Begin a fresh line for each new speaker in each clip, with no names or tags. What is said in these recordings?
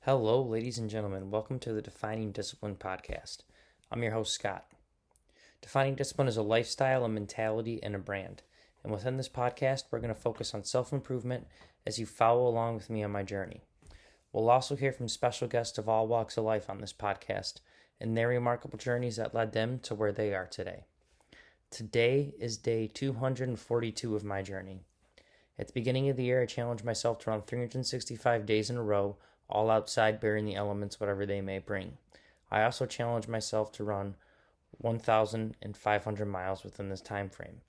Hello, ladies and gentlemen. Welcome to the Defining Discipline podcast. I'm your host, Scott. Defining discipline is a lifestyle, a mentality, and a brand. And within this podcast, we're going to focus on self improvement as you follow along with me on my journey. We'll also hear from special guests of all walks of life on this podcast and their remarkable journeys that led them to where they are today. Today is day 242 of my journey. At the beginning of the year, I challenged myself to run 365 days in a row, all outside, bearing the elements, whatever they may bring. I also challenged myself to run 1,500 miles within this time frame.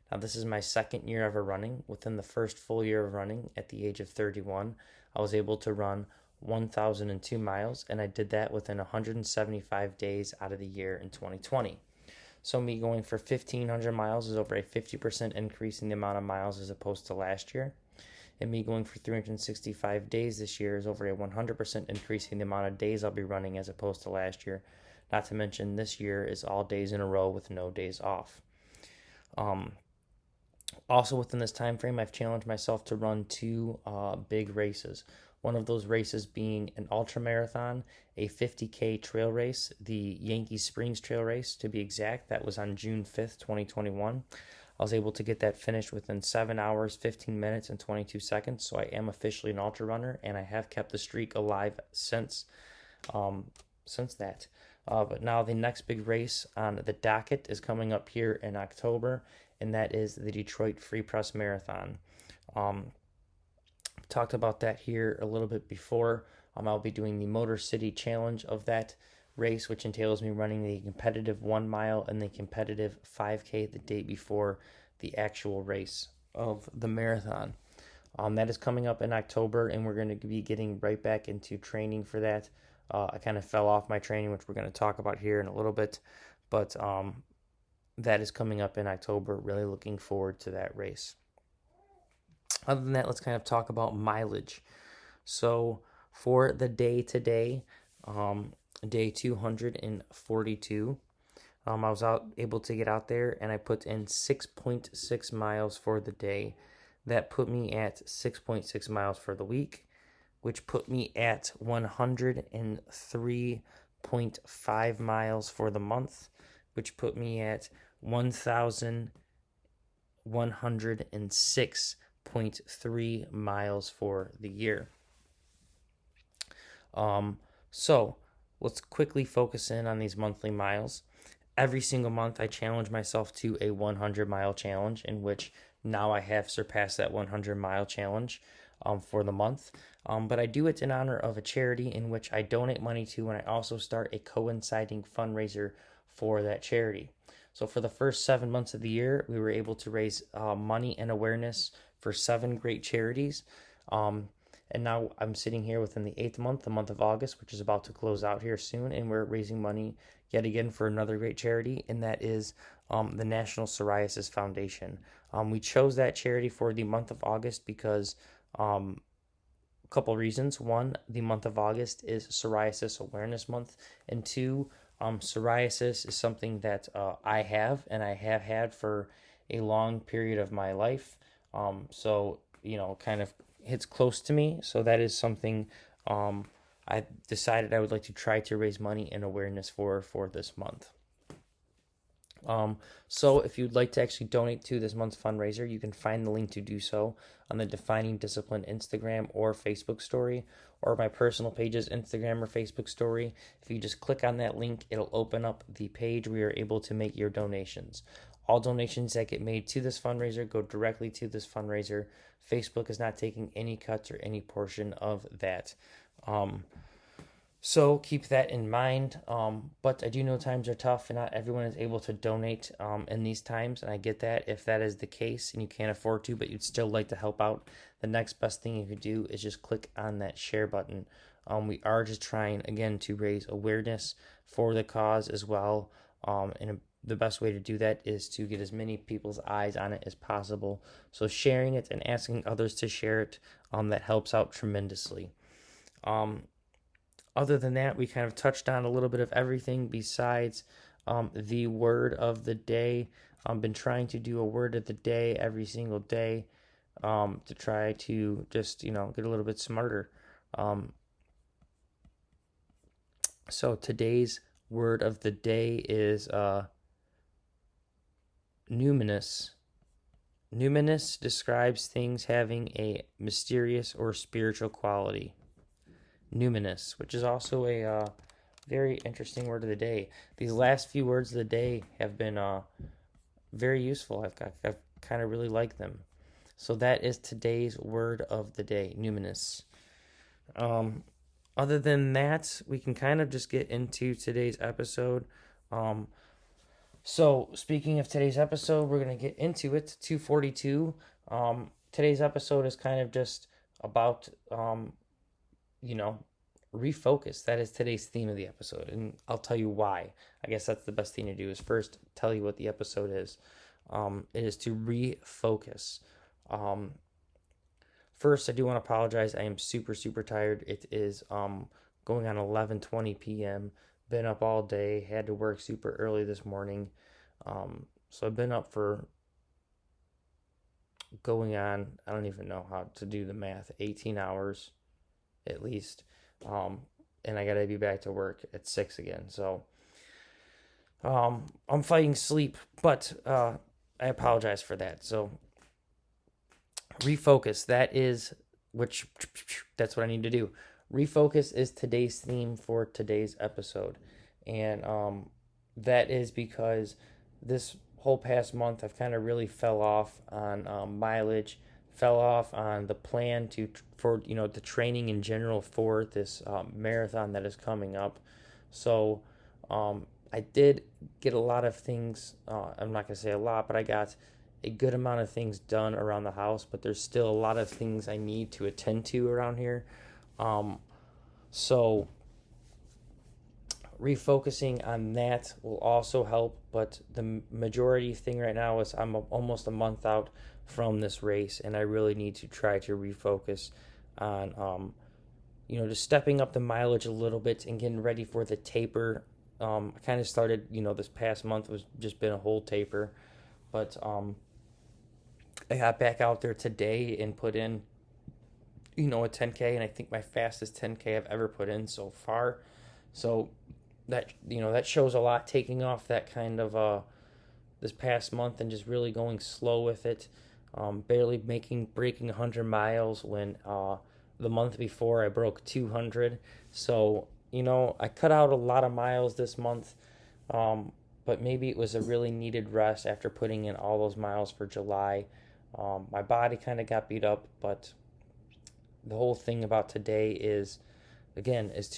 Now, this is my second year ever running. Within the first full year of running, at the age of 31, I was able to run 1,002 miles, and I did that within 175 days out of the year in 2020. So me going for 1,500 miles is over a 50% increase in the amount of miles as opposed to last year. And me going for 365 days this year is over a 100% increase in the amount of days I'll be running as opposed to last year. Not to mention this year is all days in a row with no days off. Also within this time frame, I've challenged myself to run two big races. One of those races being an ultra marathon, a 50K trail race, the Yankee Springs Trail Race to be exact. That was on June 5th, 2021. I was able to get that finished within 7 hours, 15 minutes, and 22 seconds. So I am officially an ultra runner, and I have kept the streak alive since that. But now the next big race on the docket is coming up here in October, and that is the Detroit Free Press Marathon. Talked about that here a little bit before. I'll be doing the Motor City Challenge of that race, which entails me running the competitive 1 mile and the competitive 5K the day before the actual race of the marathon. That is coming up in October, and we're going to be getting right back into training for that. I kind of fell off my training, which we're going to talk about here in a little bit, but that is coming up in October. Really looking forward to that race. Other than that, let's kind of talk about mileage. So for the day today, day 242, I was able to get out there and I put in 6.6 miles for the day. That put me at 6.6 miles for the week, which put me at 103.5 miles for the month, which put me at 1,106.3 miles for the year. So let's quickly focus in on these monthly miles. Every single month, I challenge myself to a 100-mile challenge, in which now I have surpassed that 100-mile challenge for the month. But I do it in honor of a charity in which I donate money to, and I also start a coinciding fundraiser for that charity. So for the first 7 months of the year, we were able to raise money and awareness for 7 great charities. And now I'm sitting here within the 8th month, the month of August, which is about to close out here soon, and we're raising money yet again for another great charity, and that is the National Psoriasis Foundation. We chose that charity for the month of August because a couple reasons. One, the month of August is Psoriasis Awareness Month, and two, psoriasis is something that I have and I have had for a long period of my life. So, kind of hits close to me. So that is something I decided I would like to try to raise money and awareness for this month. So if you'd like to actually donate to this month's fundraiser, you can find the link to do so on the Defining Discipline Instagram or Facebook story, or my personal page's Instagram or Facebook story. If you just click on that link, it'll open up the page where you're able to make your donations. All donations that get made to this fundraiser go directly to this fundraiser. Facebook is not taking any cuts or any portion of that. So keep that in mind. But I do know times are tough and not everyone is able to donate in these times. And I get that if that is the case and you can't afford to, but you'd still like to help out, the next best thing you could do is just click on that share button. We are just trying, again, to raise awareness for the cause as well. The best way to do that is to get as many people's eyes on it as possible. So sharing it and asking others to share it, that helps out tremendously. Other than that, we kind of touched on a little bit of everything besides the word of the day. I've been trying to do a word of the day every single day to try to just, get a little bit smarter. So today's word of the day is numinous. Numinous describes things having a mysterious or spiritual quality. Numinous, which is also a very interesting word of the day. These last few words of the day have been very useful. I've kind of really liked them. So that is today's word of the day, numinous. Um, Other than that, we can kind of just get into today's episode. Um, so speaking of today's episode, we're gonna get into it. 242. Today's episode is kind of just about you know, refocus. That is today's theme of the episode, and I'll tell you why. I guess that's the best thing to do is first tell you what the episode is. It is to refocus. Um, First, I do want to apologize. I am super super tired. It is going on 11:20 p.m. Been up all day. Had to work super early this morning. So I've been up for going on. I don't even know how to do the math. 18 hours at least. Um, and I gotta be back to work at 6 again. So I'm fighting sleep, but I apologize for that. So refocus. That's what I need to do. Refocus is today's theme for today's episode, and that is because this whole past month I've kind of really fell off on mileage, fell off on the plan for the training in general for this marathon that is coming up. So I did get a lot of things. I'm not gonna say a lot, but I got a good amount of things done around the house, but there's still a lot of things I need to attend to around here. Um, so refocusing on that will also help, but the majority thing right now is I'm almost a month out from this race, and I really need to try to refocus on just stepping up the mileage a little bit and getting ready for the taper. I kind of started, this past month was just been a whole taper, but I got back out there today and put in, a 10K, and I think my fastest 10K I've ever put in so far. So that shows a lot, taking off that kind of this past month and just really going slow with it. Barely breaking 100 miles when the month before I broke 200. So I cut out a lot of miles this month, but maybe it was a really needed rest after putting in all those miles for July. My body kind of got beat up, but the whole thing about today is to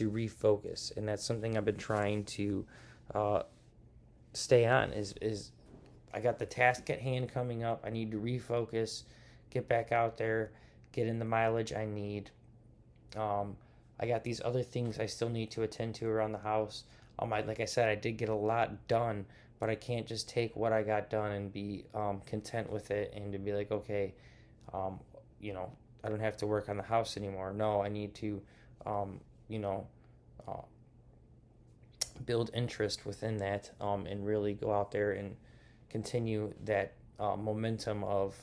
refocus, and that's something I've been trying to stay on. Is I got the task at hand coming up. I need to refocus, get back out there, get in the mileage I need. I got these other things I still need to attend to around the house. Like I said, I did get a lot done, but I can't just take what I got done and be content with it and to be like, okay, um, I don't have to work on the house anymore. No, I need to, you know, uh, build interest within that and really go out there and continue that momentum of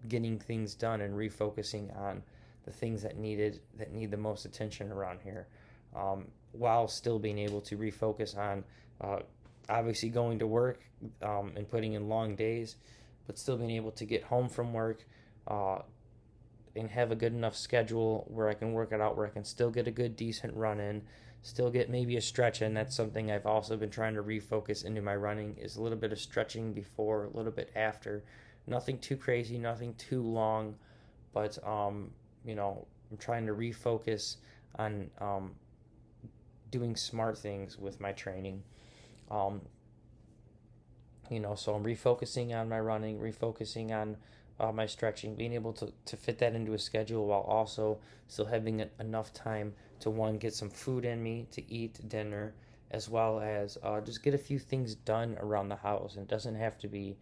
getting things done and refocusing on the things that need the most attention around here, while still being able to refocus on obviously going to work and putting in long days, but still being able to get home from work and have a good enough schedule where I can work it out, where I can still get a good decent run in, still get maybe a stretch in. That's something I've also been trying to refocus into my running, is a little bit of stretching before, a little bit after. Nothing too crazy, nothing too long, but I'm trying to refocus on doing smart things with my training. Um, so I'm refocusing on my running, refocusing on my stretching, being able to fit that into a schedule while also still having enough time to, one, get some food in me to eat dinner, as well as just get a few things done around the house. And it doesn't have to be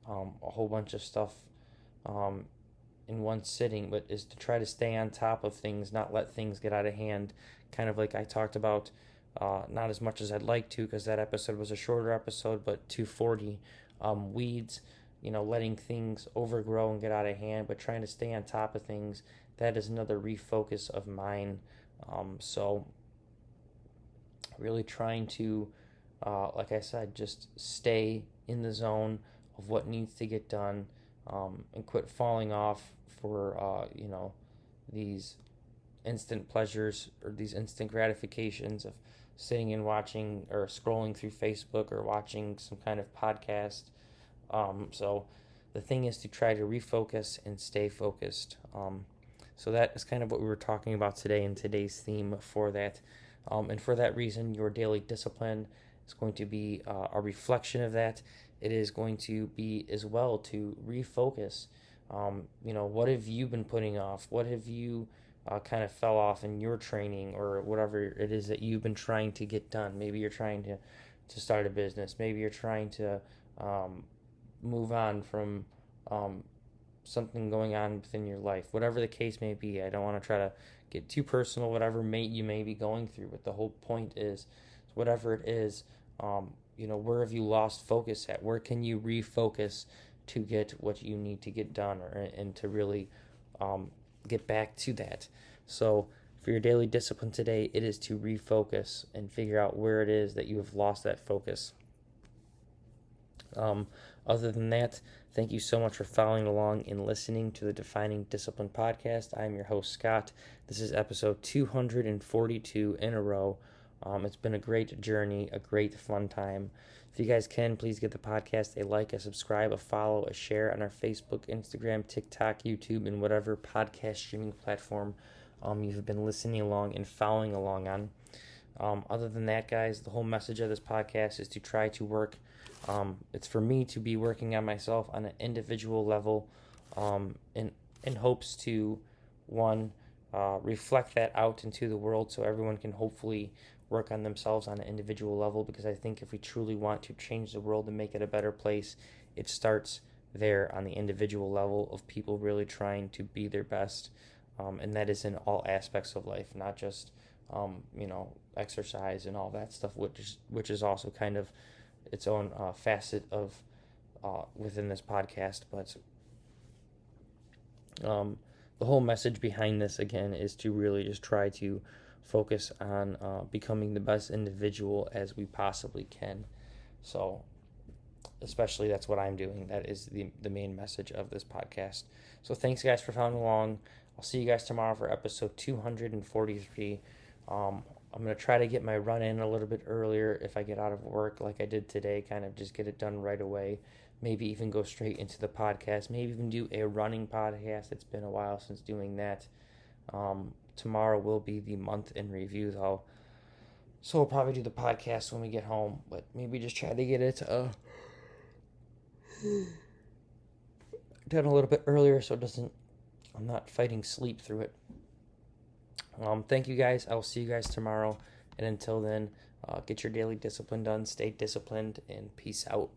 a whole bunch of stuff um, in one sitting, but is to try to stay on top of things, not let things get out of hand, kind of like I talked about. Not as much as I'd like to, because that episode was a shorter episode, but 240 weeds, letting things overgrow and get out of hand, but trying to stay on top of things. That is another refocus of mine. So really trying to, like I said, just stay in the zone of what needs to get done, and quit falling off for, these instant pleasures or these instant gratifications of sitting and watching or scrolling through Facebook or watching some kind of podcast. So the thing is to try to refocus and stay focused. So that is kind of what we were talking about today in today's theme for that. And for that reason, your daily discipline is going to be a reflection of that. It is going to be as well to refocus. What have you been putting off? What have you kind of fell off in your training or whatever it is that you've been trying to get done? Maybe you're trying to start a business. Maybe you're trying to move on from something going on within your life. Whatever the case may be, I don't want to try to get too personal, whatever you may be going through, but the whole point is, whatever it is, where have you lost focus at? Where can you refocus to get what you need to get done and to really get back to that? So for your daily discipline today, it is to refocus and figure out where it is that you have lost that focus. Other than that, thank you so much for following along and listening to the Defining Discipline podcast. I am your host, Scott. This is episode 242 in a row. It's been a great journey, a great fun time. If you guys can, please give the podcast a like, a subscribe, a follow, a share on our Facebook, Instagram, TikTok, YouTube, and whatever podcast streaming platform you've been listening along and following along on. Other than that, guys, the whole message of this podcast is to try to work. It's for me to be working on myself on an individual level, in hopes to, one, reflect that out into the world so everyone can hopefully work on themselves on an individual level, because I think if we truly want to change the world and make it a better place, it starts there on the individual level of people really trying to be their best, and that is in all aspects of life, not just exercise and all that stuff, which is also kind of its own facet of within this podcast. But the whole message behind this, again, is to really just try to focus on becoming the best individual as we possibly can. So especially that's what I'm doing. That is the main message of this podcast. So thanks, guys, for following along. I'll see you guys tomorrow for episode 243. I'm going to try to get my run in a little bit earlier if I get out of work like I did today, kind of just get it done right away. Maybe even go straight into the podcast. Maybe even do a running podcast. It's been a while since doing that. Tomorrow will be the month in review, though. So we'll probably do the podcast when we get home, but maybe just try to get it done a little bit earlier so I'm not fighting sleep through it. Thank you, guys. I will see you guys tomorrow. And until then, get your daily discipline done, stay disciplined, and peace out.